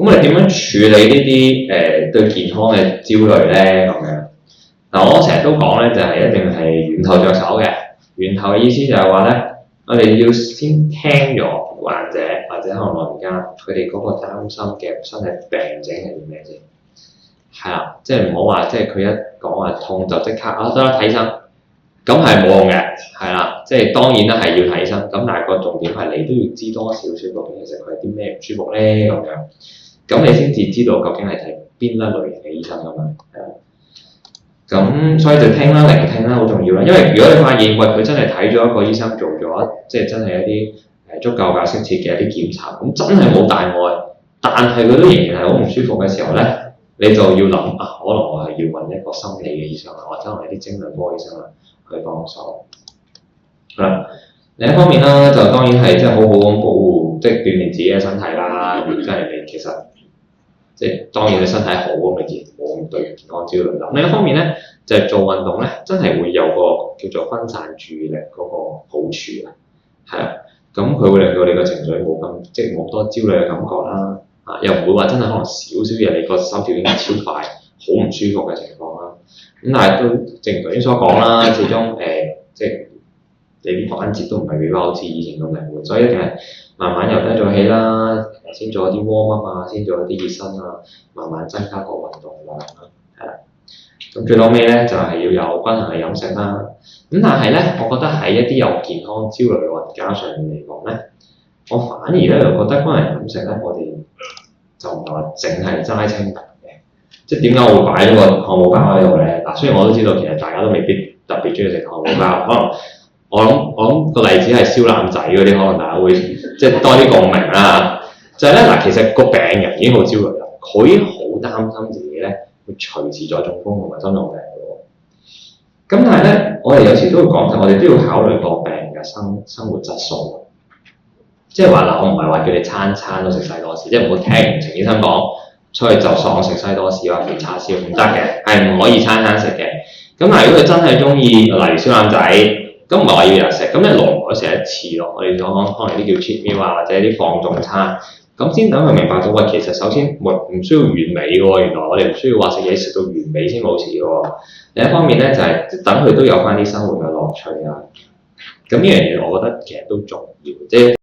咁我哋點樣處理呢啲對健康嘅焦慮咧？咁樣嗱，我成日都講咧，就係一定係源頭着手嘅。源頭嘅意思就係話咧，我哋要先聽咗患者或者可能老人家佢哋嗰個擔心嘅身體病症係啲咩先，係啦，即係唔好話即係佢一講話痛就即刻得啦睇醫生，咁係冇用嘅，係啦，即係當然啦係要睇醫生，咁但係個重點係你都要知多少少究竟其實佢係啲咩唔舒服咧咁樣，咁你先至知道究竟係睇邊一類型嘅醫生咁樣，係啦。咁所以就聽啦，聆聽啦，好重要啦。因為如果你發現喂佢真係睇咗一個醫生做咗，即係真係一啲足夠解釋設嘅一啲檢查，咁真係冇大礙，但係佢都仍然係好唔舒服嘅時候咧，你就要諗啊，可能我係要揾一個心理嘅醫生啊，或者可能一啲精神科醫生啊去幫手。係啦，另一方面啦，就當然係即係好好咁保護，即係鍛鍊自己嘅身體啦。如果真係你其實即係當然你身體好咁，你自然冇咁對健康焦慮啦。另一方面咧，就係做運動咧，真係會有個叫做分散注意力嗰個好處啊。係啊，咁佢會令到你個情緒冇咁即係冇多焦慮嘅感覺啦。啊，又唔會話真係可能少少嘢你個心跳已經超快，好唔舒服嘅情況啦。咁但係都正如頭先所講啦，始終即係你啲關節都唔係比較好似以前咁靈活，所以一定係慢慢由低做起啦。先做一啲 warm up 啊，先做一啲熱身啊，慢慢增加個運動量啦，係啦。咁最後尾咧就係、是、要有均衡嘅飲食啦。咁但係咧，我覺得喺一啲有健康焦慮嘅老人家上面嚟講咧，我反而咧又覺得均衡飲食咧，我哋就唔係話淨係齋清淡嘅。即係點解我會擺咗個漢堡包喺度咧？嗱，雖然我都知道其實大家都未必特別中意食漢堡包，可能我諗個例子係燒腩仔嗰啲，可能大家會即係多啲共鳴啦。就係咧嗱，其實個病人已經好焦慮啦，佢已經好擔心自己咧會隨時再中風同埋心臟病嘅喎。咁但係咧，我哋有時都會講就我哋都要考慮個病人嘅生活質素。即係話嗱，我唔係話叫你餐餐都食西多士，即係唔好聽唔陳醫生講出去就爽食西多士或者叉燒唔得嘅，係唔可以餐餐食嘅。咁但係如果佢真係中意，例如燒腩仔，咁唔係話要日食，咁你耐唔耐食一次咯。我哋講可能啲叫 cheat meal 啊，或者啲放縱餐。咁先等佢明白到，喂，其實首先唔需要完美嘅喎，原來我哋唔需要話食嘢食到完美先冇事嘅喎。另一方面咧，就係等佢都有翻啲生活嘅樂趣啊。咁呢樣嘢我覺得其實都重要，即係。